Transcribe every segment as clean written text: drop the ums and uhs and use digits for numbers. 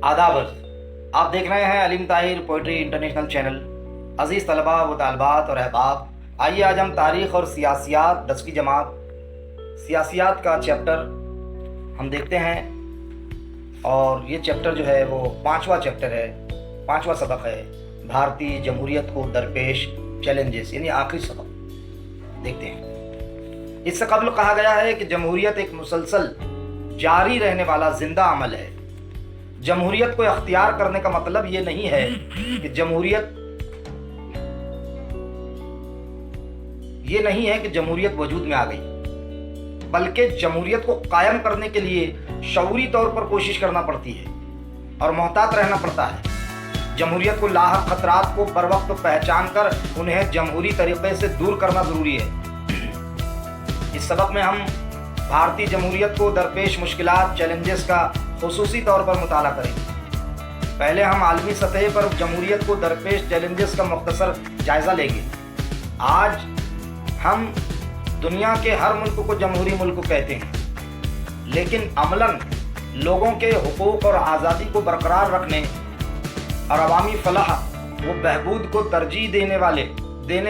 आदाब। आप देख रहे हैं Aleem Tahir poetry international channel. अज़ीज़ तलबा व तालबात और अहबाब, आइए आज हम तारीख़ और सियासियात 10वीं जमात सियासियात का चैप्टर हम देखते हैं। और ये चैप्टर जो है वो 5वां चैप्टर है, 5वां सबक है, भारतीय जमहूरियत को दरपेश चैलेंजेस, यानी आखिरी सबक देखते हैं। इससे कबल कहा गया है कि जमहूरियत एक मुसलसल जारी रहने वाला जिंदा अमल है। जमहूरियत को अख्तियार करने का मतलब ये नहीं है कि जमहूरियत वजूद में आ गई, बल्कि जमहूरियत को कायम करने के लिए शऊरी तौर पर कोशिश करना पड़ती है और मोहतात रहना पड़ता है। जमहूरियत को लाहक खतरात को बर वक्त पहचान कर उन्हें जमहूरी तरीके से दूर करना ज़रूरी है। इस सबक में हम भारतीय जमहूरियत को दरपेश मुश्किलात चैलेंजेस का खुसूसी तौर पर मुताला करेंगे। पहले हम आलमी सतह पर जमहूरियत को दरपेश चैलेंजेस का मुख्तसर जायज़ा लेंगे। आज हम दुनिया के हर मुल्क को जमहूरी मुल्क कहते हैं, लेकिन अमलन लोगों के हुकूक और आज़ादी को बरकरार रखने और अवामी फलाह व बहबूद को तरजीह देने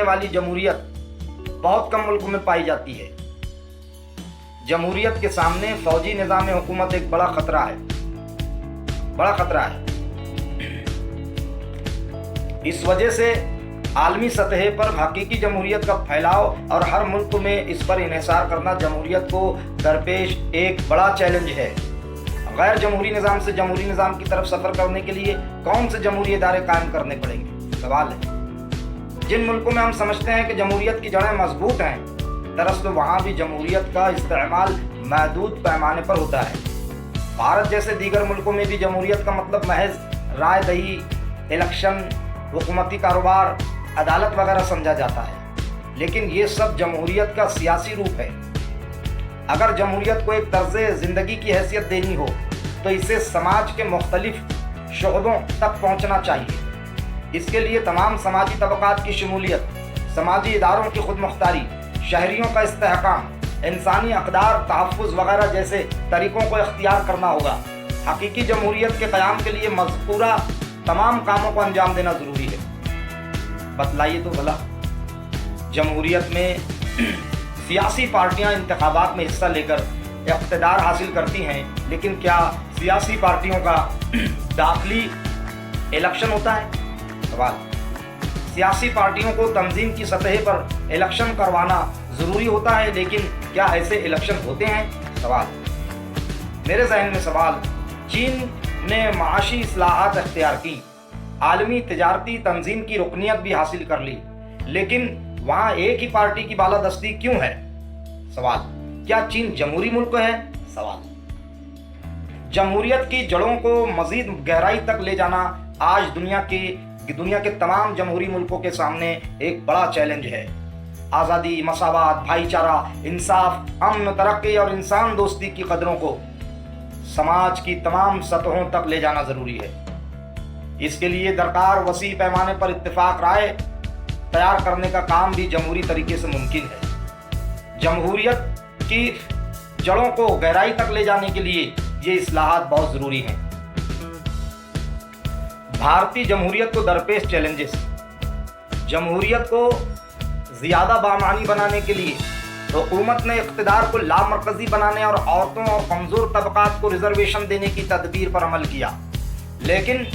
वाली जमहूरियत बहुत कम मुल्कों में पाई जाती है। जमहूरियत के सामने फौजी निज़ाम हुकूमत एक बड़ा खतरा है। इस वजह से आलमी सतह पर हकीकी जमहूरियत का फैलाव और हर मुल्क में इस पर इन्हिसार करना जमहूरियत को दरपेश एक बड़ा चैलेंज है। गैर जमहूरी निज़ाम से जमहूरी निज़ाम की तरफ सफ़र करने के लिए कौन से जमहूरी इदारे कायम करने पड़ेंगे, सवाल है। जिन मुल्कों में हम समझते हैं कि जमहूरियत की जड़ें मजबूत हैं, दरअसल वहाँ भी जमहूरियत का इस्तेमाल महदूद पैमाने पर होता है। भारत जैसे दीगर मुल्कों में भी जमहूरियत का मतलब महज राय दही, इलेक्शन, हुकूमती कारोबार, अदालत वगैरह समझा जाता है, लेकिन ये सब जमहूरियत का सियासी रूप है। अगर जमहूरियत को एक तर्ज़े ज़िंदगी की हैसियत देनी हो तो इसे समाज के मुख्तलिफ शोबों तक पहुँचना चाहिए। इसके लिए तमाम समाजी तबक़ात की शमूलियत, समाजी इदारों की खुद मुख्तारी, शहरियों का इस्तेहकाम, इंसानी अक़दार तहफ़्फ़ुज़ वगैरह जैसे तरीक़ों को इख्तियार करना होगा। हकीकी जमहूरियत के क़याम के लिए मज़कूरा तमाम कामों को अंजाम देना ज़रूरी है। बतलाइए तो भला, जमहूरियत में सियासी पार्टियां इंतखाबात में हिस्सा लेकर इक़्तिदार हासिल करती हैं, लेकिन क्या सियासी पार्टियों का दाखिली इलेक्शन होता है? सवाल। सियासी पार्टियों को तंजीम की सतह पर इलेक्शन करवाना ज़रूरी होता है, लेकिन क्या ऐसे इलेक्शन होते हैं? सवाल। मेरे जहन में सवाल, चीन ने माशी इस्लाहात अख्तियार की, आलमी तिजारती तंजीम की रुकनियत भी हासिल कर ली, लेकिन वहाँ एक ही पार्टी की बालादस्ती क्यों है? सवाल। क्या चीन जमहूरी मुल्क है? सवाल। जमहूरियत की जड़ों को मज़ीद गहराई तक ले जाना आज दुनिया के तमाम जमहूरी मुल्कों के सामने एक बड़ा चैलेंज है। आज़ादी, मसावात, भाईचारा, इंसाफ, अमन, तरक्की और इंसान दोस्ती की कदरों को समाज की तमाम सतहों तक ले जाना ज़रूरी है। इसके लिए दरकार वसी पैमाने पर इत्तेफाक राय तैयार करने का काम भी जमहूरी तरीके से मुमकिन है। जमहूरियत की जड़ों को गहराई तक ले जाने के लिए ये इस्लाहात बहुत ज़रूरी हैं। भारतीय जमहूरियत को दरपेश चैलेंजेस। जमहूरियत को ज़्यादा बामानी बनाने के लिए हुकूमत ने इक़्तिदार को लामरकज़ी बनाने और औरतों और कमज़ोर तबक़ात को रिजर्वेशन देने की तदबीर पर अमल किया, लेकिन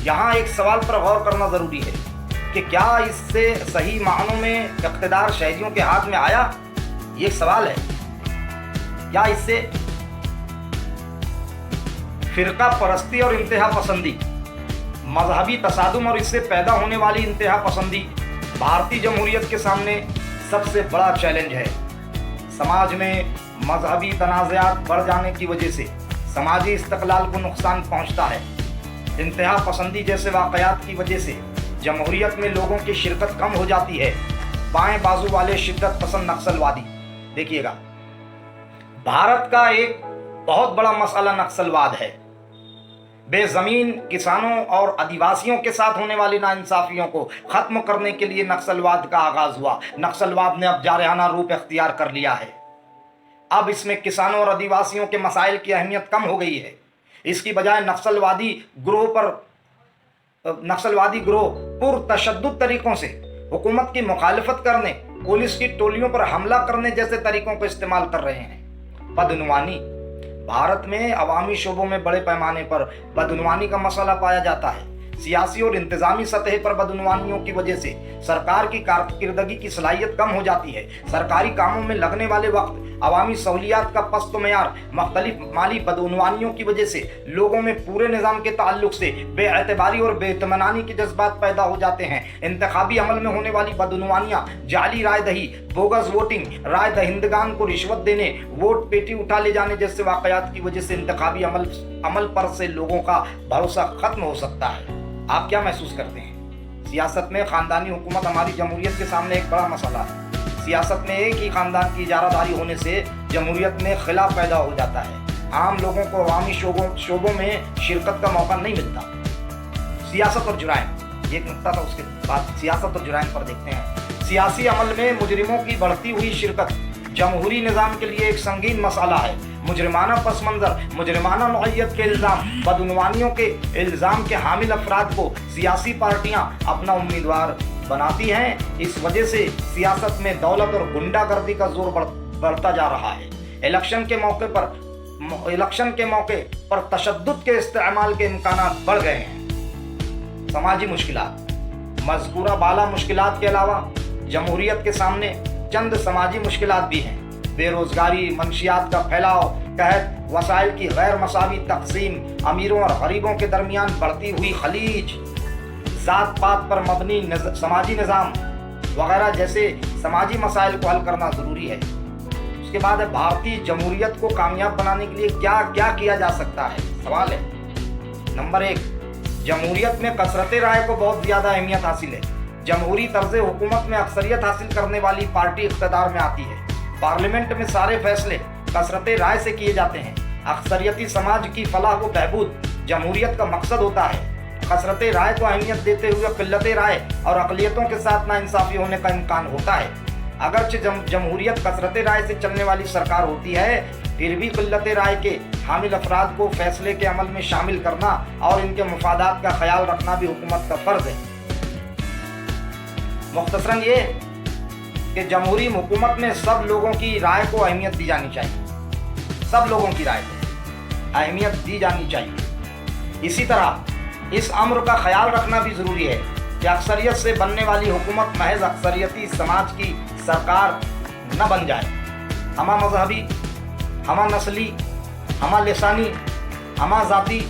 यहाँ एक सवाल पर गौर करना ज़रूरी है कि क्या इससे सही मानों में इक़्तिदार शहरियों के हाथ में आया? ये सवाल है। क्या इससे फ़िरका परस्ती और इंतहा पसंदी, मजहबी तसादुम और इससे पैदा होने वाली इंतहा पसंदी भारतीय जमहूरियत के सामने सबसे बड़ा चैलेंज है। समाज में मजहबी तनाज़ात बढ़ जाने की वजह से समाजी इस्तक़लाल को नुकसान पहुंचता है। इंतहा पसंदी जैसे वाक़यात की वजह से जमहूरियत में लोगों की शिरकत कम हो जाती है। बाएं बाजू वाले शिद्दत पसंद नक्सलवादी, देखिएगा, भारत का एक बहुत बड़ा मसला नक्सलवाद है। बेज़मीन किसानों और आदिवासियों के साथ होने वाली नाइंसाफ़ियों को ख़त्म करने के लिए नक्सलवाद का आगाज़ हुआ। नक्सलवाद ने अब जारहाना रूप इख्तियार कर लिया है। अब इसमें किसानों और आदिवासियों के मसाइल की अहमियत कम हो गई है। इसकी बजाय नक्सलवादी ग्रोह पुरतशद्दुद तरीकों से हुकूमत की मुखालिफत करने, पुलिस की टोलियों पर हमला करने जैसे तरीकों को इस्तेमाल कर रहे हैं। बदनुवानी। भारत में अवामी शोबों में बड़े पैमाने पर बदनुवानी का मसला पाया जाता है। सियासी और इंतजामी सतह पर बदनुवानियों की वजह से सरकार की कारकर्दगी की सलाहियत कम हो जाती है। सरकारी कामों में लगने वाले वक्त अवामी सहूलियात का पस्त मेयार, मुख्तलिफ माली बदनुवानियों की वजह से लोगों में पूरे निज़ाम के ताल्लुक से बेएतबारी और बेइत्मीनानी के जज्बात पैदा हो जाते हैं। इंतखाबी अमल में होने वाली बदनुवानियाँ, जाली राय दही, बोगस वोटिंग, राय दहिंदगान को रिश्वत देने, वोट पेटी उठा ले जाने जैसे वाक़यात की वजह से इंतखाबी अमल पर से लोगों का भरोसा खत्म हो सकता है। आप क्या महसूस करते हैं? सियासत में ख़ानदानी हुकूमत हमारी जमहूरियत के सामने एक बड़ा मसला है। सियासत में एक ही ख़ानदान की इजारादारी होने से जमहूरियत में खिलाफ पैदा हो जाता है। आम लोगों को अवामी शोबों में शिरकत का मौका नहीं मिलता। सियासत और जुराइम, एक नुकता था, उसके बाद सियासत और जुराइम पर देखते हैं। सियासी अमल में मुजरिमों की बढ़ती हुई शिरकत जमहूरी निज़ाम के लिए एक संगीन मसला है। मुजरिमाना पस मंज़र, मुजरिमाना नौइयत के इल्ज़ाम, बदनुवानियों के इल्ज़ाम के हामिल अफराद को सियासी पार्टियां अपना उम्मीदवार बनाती हैं। इस वजह से सियासत में दौलत और गुंडागर्दी का जोर बढ़ता जा रहा है। इलेक्शन के मौके पर तशद्दुद के इस्तेमाल के इम्कानात बढ़ गए हैं। समाजी मुश्किलात। मज़कूरा बाला मुश्किलात के अलावा जमहूरियत के सामने चंद समाजी मुश्किलात भी हैं। बेरोजगारी, मंशियात का फैलाव, कहत वसाइल की गैर मसावी तकसीम, अमीरों और गरीबों के दरमियान बढ़ती हुई खलीज, ज़ात पात पर मबनी समाजी निज़ाम वगैरह जैसे समाजी मसाइल को हल करना ज़रूरी है। उसके बाद है भारतीय जमहूरियत को कामयाब बनाने के लिए क्या क्या किया जा सकता है। सवाल है नंबर 1, जमहूरियत में कसरत राय को बहुत ज़्यादा अहमियत हासिल है। जमहूरी तर्ज़ हुकूमत में अक्सरियत हासिल करने वाली पार्टी इक़्तिदार में आती है। पार्लियामेंट में सारे फैसले कसरत राय से किए जाते हैं। अक्सरियती समाज की फलाह व बहबूद जमहूरियत का मकसद होता है। कसरत राय को अहमियत देते हुए किल्लत राय और अक़लियतों के साथ नाइंसाफ़ी होने का इम्कान होता है। अगरचे जमहूरियत कसरत राय से चलने वाली सरकार होती है, फिर भी किल्लत राय के हामिल अफराद को फैसले के अमल में शामिल करना और इनके मफादात का ख्याल रखना भी हुकूमत का फ़र्ज़ है। मुख्तसरन ये कि जमहूरी हुकूमत में सब लोगों की राय को अहमियत दी जानी चाहिए। सब लोगों की राय को अहमियत दी जानी चाहिए। इसी तरह इस अम्र का ख्याल रखना भी ज़रूरी है कि अक्सरियत से बनने वाली हुकूमत महज अक्सरियती समाज की सरकार न बन जाए। हमा मजहबी, हमा नस्ली, हमा लिसानी, हमा ज़ाती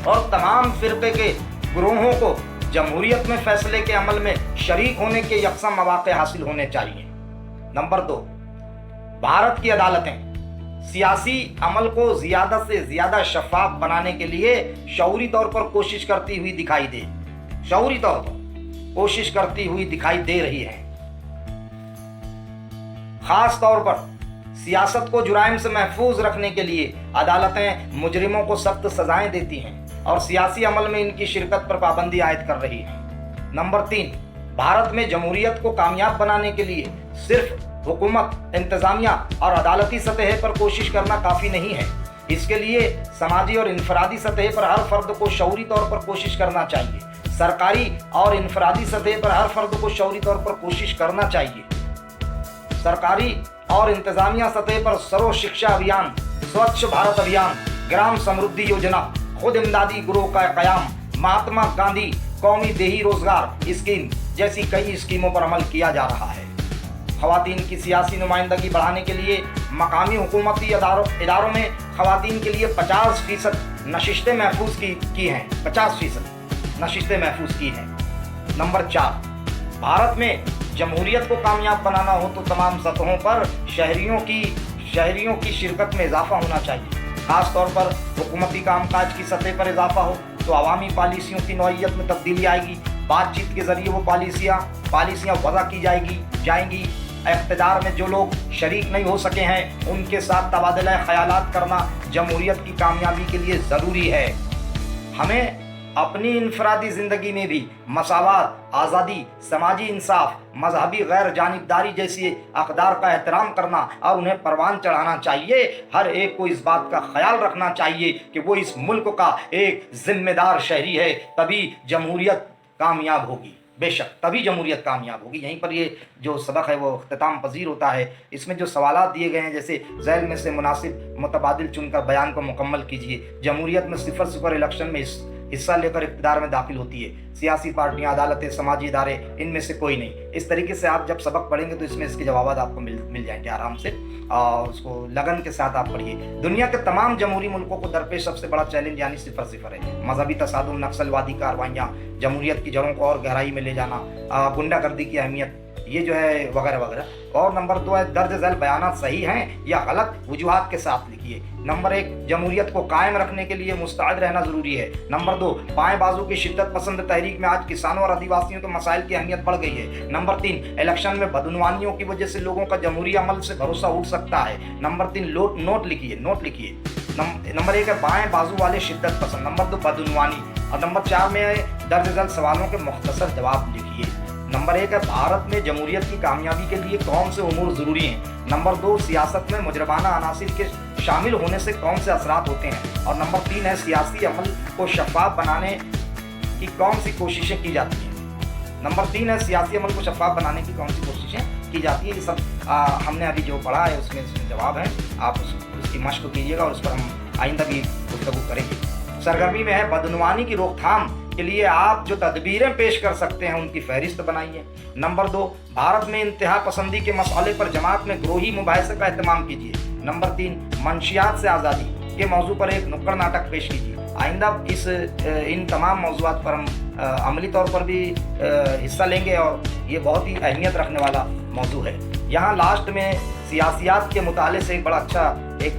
और तमाम फ़िरक़े के ग्रोहों को जमहूरियत में फ़ैसले के अमल में शरीक होने के यकसा मौक़े हासिल होने चाहिए। नंबर 2, भारत की अदालतें सियासी अमल को ज़्यादा से ज़्यादा शफ़ाफ़ बनाने के लिए शऊरी तौर पर कोशिश करती हुई दिखाई दे रही है। ख़ास तौर पर सियासत को जुराइम से महफूज रखने के लिए अदालतें मुजरिमों को सख्त सजाएं देती हैं और सियासी अमल में इनकी शिरकत पर पाबंदी आयद कर रही है। नंबर 3, भारत में जमहूरियत को कामयाब बनाने के लिए सिर्फ हुकूमत, इंतज़ामिया और अदालती सतह पर कोशिश करना काफ़ी नहीं है। इसके लिए समाजी और इनफरादी सतह पर हर फर्द को शऊरी तौर पर कोशिश करना चाहिए। सरकारी और इनफरादी सतह पर हर फर्द को शऊरी तौर पर कोशिश करना चाहिए। सरकारी और इंतज़ामिया सतह पर सर्व शिक्षा अभियान, स्वच्छ भारत अभियान, ग्राम समृद्धि योजना, खुद इमदादी ग्रोह का क़याम, महात्मा गांधी कौमी देही रोजगार स्कीम जैसी कई स्कीमों पर अमल किया जा रहा है। ख़वातीन की सियासी नुमाइंदगी बढ़ाने के लिए मकामी हुकूमती इदारों में ख़वातीन के लिए 50% नशिस्तें महफूज की हैं। 50% नशिस्तें महफूज की हैं। नंबर 4, भारत में जमहूरियत को कामयाब बनाना हो तो तमाम सतहों पर शहरियों की शिरकत में इजाफा होना चाहिए। ख़ास तौर पर हुकूमती कामकाज की सतह पर इजाफा हो तो अवामी पॉलिसियों की नौइयत में तब्दीली आएगी। बातचीत के ज़रिए वो पॉलिसियाँ वज़ा की जाएंगी। इक़्तिदार में जो लोग शरीक नहीं हो सके हैं उनके साथ तबादला ख़यालात करना जमहूरियत की कामयाबी के लिए ज़रूरी है। हमें अपनी इनफरादी ज़िंदगी में भी मसावत, आज़ादी, समाजी इंसाफ, मजहबी गैर जानिबदारी जैसी अक़दार का एहतराम करना और उन्हें परवान चढ़ाना चाहिए। हर एक को इस बात का ख्याल रखना चाहिए कि वो इस मुल्क का एक ज़िम्मेदार शहरी है, तभी जमहूरियत कामयाब होगी। बेशक तभी जमहूरियत कामयाब होगी। यहीं पर ये जो सबक है वो अख्तिताम पजीर होता है। इसमें जो सवालात दिए गए हैं, जैसे ज़ैल में से मुनासिब मुतबादिल चुनकर बयान को मुकम्मल कीजिए। जमहूरियत में 0-0 इलेक्शन में हिस्सा लेकर इक़्तिदार में दाखिल होती है। सियासी पार्टियां, अदालतें, समाजी इदारे, इनमें से कोई नहीं। इस तरीके से आप जब सबक पढ़ेंगे तो इसमें इसके जवाब आपको मिल जाएंगे आराम से, और उसको लगन के साथ आप पढ़िए। दुनिया के तमाम जमहूरी मुल्कों को दरपेश सबसे बड़ा चैलेंज यानी 0-0 है। मजहबी तसादुम, नक्सलवादी कार्रवाइयाँ, जमहूरियत की जड़ों को और गहराई में ले जाना, गुंडागर्दी की अहमियत, ये जो है वगैरह वगैरह। और नंबर 2 है दर्ज झैल बयानात सही हैं या गलत, वजूहात के साथ लिखिए। नंबर 1 जमहूरियत को कायम रखने के लिए मुस्तैद रहना ज़रूरी है। नंबर 2 बाएं बाजू की शिद्दत पसंद तहरीक में आज किसानों और आदिवासियों के मसाइल की अहमियत बढ़ गई है। नंबर 3 इलेक्शन में बदनवानियों की वजह से लोगों का जमहूरी अमल से भरोसा उठ सकता है। नंबर 3 नोट लिखिए। नंबर 1 है बाएं बाजू वाले शिद्दत पसंद। नंबर 2 बदनवानी। और नंबर 4 में है दर्ज झैल सवालों के मुख्तसर जवाब लिखिए। नंबर 1 है भारत में जमहूरियत की कामयाबी के लिए कौन से उमूर ज़रूरी हैं। नंबर 2 सियासत में मुजरमाना अनासिर के शामिल होने से कौन से असरात होते हैं। और नंबर 3 है सियासी अमल को शफाफ बनाने की कौन सी कोशिशें की जाती हैं। नंबर 3 है सियासी अमल को शफाफ बनाने की कौन सी कोशिशें की जाती है। ये सब हमने अभी जो पढ़ा है उसमें जवाब है। आप उसकी मश्क कीजिएगा और उस पर हम आइंदा भी गुफ्तगू करेंगे। सरगर्मी में है बदनवानी की रोकथाम के लिए आप जो तदबीरें पेश कर सकते हैं उनकी फहरिस्त बनाइए। नंबर 2 भारत में इंतहा पसंदी के मसले पर जमात में ग्रोही मुबाहिसे का एहतमाम कीजिए। नंबर 3 मंशियात से आज़ादी के मौजू पर एक नुक्कड़ नाटक पेश कीजिए। आइंदा इन तमाम मौज़ूआत पर हम अमली तौर पर भी हिस्सा लेंगे और ये बहुत ही अहमियत रखने वाला मौजू है। यहाँ लास्ट में सियासियात के मुताले से एक बड़ा अच्छा एक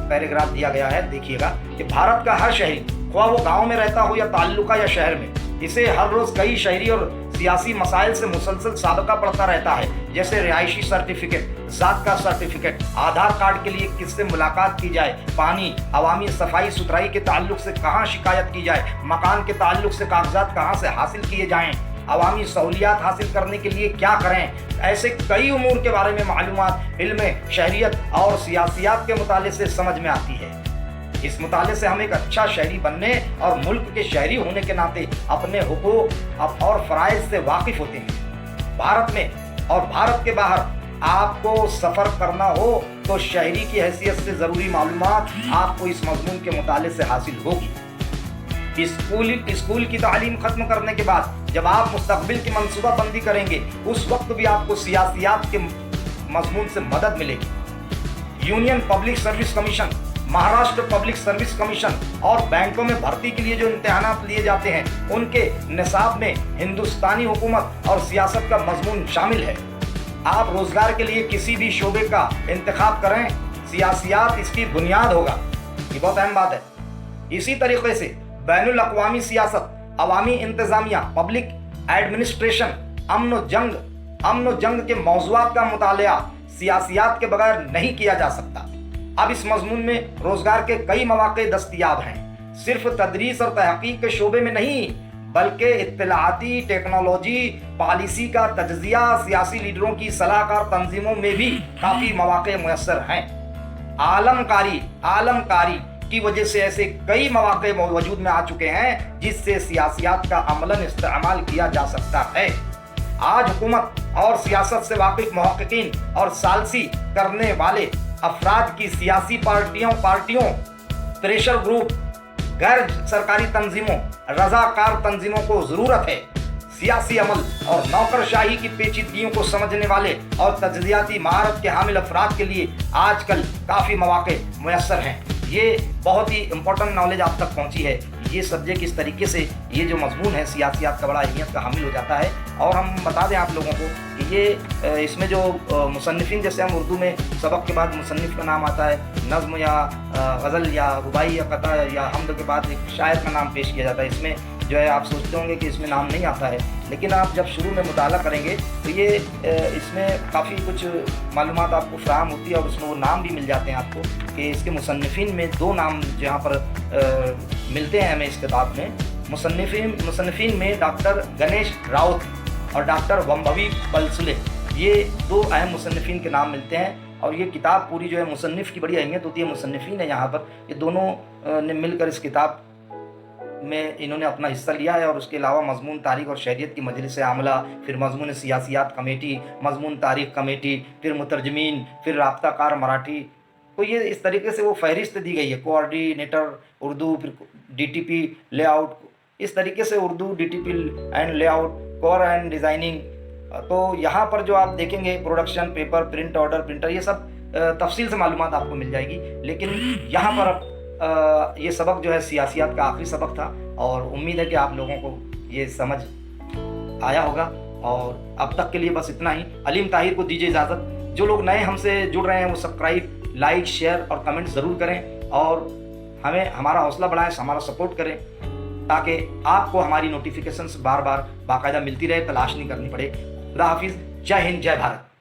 पैराग्राफ दिया गया है, देखिएगा कि भारत का हर शहरी, ख्वाह वो गांव में रहता हो या ताल्लुका या शहर में, इसे हर रोज़ कई शहरी और सियासी मसाइल से मुसलसल साबिका पड़ता रहता है। जैसे रिहायशी सर्टिफिकेट, ज़ात का सर्टिफिकेट, आधार कार्ड के लिए किससे मुलाकात की जाए, पानी, अवामी सफाई सुथराई के ताल्लुक से कहाँ शिकायत की जाए, मकान के ताल्लुक से कागजात कहाँ से हासिल किए जाएँ, अवामी सहूलियात हासिल करने के लिए क्या करें। ऐसे कई उमूर के बारे में मालूमात इल्म शहरियत और सियासियात के मुताले से समझ में आती है। इस मुताले से हम एक अच्छा शहरी बनने और मुल्क के शहरी होने के नाते अपने हुकूक और फ़राइज़ से वाकिफ़ होते हैं। भारत में और भारत के बाहर आपको सफ़र करना हो तो शहरी की हैसियत से ज़रूरी मालूमात आपको इस मज़मून के मुताले से हासिल होगी। स्कूल की तालीम ख़त्म करने के बाद जब आप मुस्तक़बिल की मनसूबाबंदी करेंगे उस वक्त भी आपको सियासियात के मज़मून से मदद मिलेगी। Union public service commission, Maharashtra public service commission और बैंकों में भर्ती के लिए जो इम्तिहानात लिए जाते हैं उनके निसाब में हिंदुस्तानी हुकूमत और सियासत का मजमून शामिल है। आप रोज़गार के लिए किसी भी शोबे का इंतखाब करें, सियासियात इसकी बुनियाद होगा। ये बहुत अहम बात है। इसी तरीके से बैनुल अक़वामी सियासत, अवामी इंतज़ामिया, पब्लिक एडमिनिस्ट्रेशन, अमन व जंग के मौज़ूआत का मुतालिया सियासियात के बगैर नहीं किया जा सकता। अब इस मज़मून में रोज़गार के कई मौक़े दस्तयाब हैं, सिर्फ तदरीस और तहक़ीक़ के शोबे में नहीं बल्कि इत्तलाआती टेक्नोलॉजी, पॉलिसी का तज्ज़िया, सियासी लीडरों की सलाहकार तंजीमों में भी काफ़ी मौक़े मुयस्सर हैं। आलमकारी की वजह से ऐसे कई मौक़े वजूद में आ चुके हैं जिससे सियासियात का अमलन इस्तेमाल किया जा सकता है। आज हुकूमत और सियासत से वाकिफ मुहक्किकीन और सालसी करने वाले अफराद की सियासी पार्टियों, प्रेशर ग्रुप, गैर सरकारी तंजीमों, रज़ाकार तंजीमों को ज़रूरत है। सियासी अमल और नौकरशाही की पेचीदगियों को समझने वाले और तज्ज़ियाती महारत के हामिल अफराद के लिए आजकल काफ़ी मौक़े मुयस्सर हैं। ये बहुत ही इम्पोर्टेंट नॉलेज आप तक पहुंची है। ये सब्जेक्ट इस तरीके से ये जो मजमून है सियासियात का बड़ा अहमियत का हामिल हो जाता है। और हम बता दें आप लोगों को कि ये इसमें जो मुसन्निफ़ीन, जैसे हम उर्दू में सबक के बाद मुसन्निफ़ का नाम आता है, नज़्म या गज़ल या रुबाई या कता या हम्द के बाद एक शायर का नाम पेश किया जाता है। इसमें जो है आप सोचते होंगे कि इसमें नाम नहीं आता है, लेकिन आप जब शुरू में मुताला करेंगे तो ये इसमें काफ़ी कुछ मालूमात आपको फ़राहम होती है और उसमें वो नाम भी मिल जाते हैं आपको कि इसके मुसन्निफ़ीन में 2 नाम जहाँ पर मिलते हैं हमें इस किताब में। मुसन्निफीन में डॉक्टर गणेश राउत और डॉक्टर वंभवी पलसुले, ये 2 अहम मुसन्निफीन के नाम मिलते हैं। और ये किताब पूरी जो है, मुसन्निफ़ की बड़ी अहमियत होती है, मुसन्निफीन है यहाँ पर, ये दोनों ने मिलकर इस किताब में इन्होंने अपना हिस्सा लिया है। और उसके अलावा मज़मून तारीख़ और शरीयत की मजलिस आमला, फिर मज़मून सियासियात कमेटी, मज़मून तारीख़ कमेटी, फिर मुतरजमीन, फिर राब्ताकार मराठी। तो ये इस तरीके से वो फ़हरिस्त दी गई है, कोऑर्डिनेटर उर्दू, फिर डीटीपी लेआउट, इस तरीके से Urdu DTP and layout, cover and designing. तो यहाँ पर जो आप देखेंगे production, paper, print, order, printer, ये सब तफसील से मालूमात आपको मिल जाएगी। लेकिन यहाँ पर अब ये सबक जो है सियासियात का आखिरी सबक था, और उम्मीद है कि आप लोगों को ये समझ आया होगा। और अब तक के लिए बस इतना ही। अलीम ताहिर को दीजिए इजाज़त। जो लोग नए हमसे जुड़ रहे हैं वो सब्सक्राइब, लाइक, शेयर और कमेंट ज़रूर करें, और हमें हमारा हौसला बढ़ाएं, हमारा सपोर्ट करें, ताकि आपको हमारी नोटिफिकेशंस बार बार बाकायदा मिलती रहे, तलाश नहीं करनी पड़े। खुदा हाफिज़। जय हिंद, जय भारत।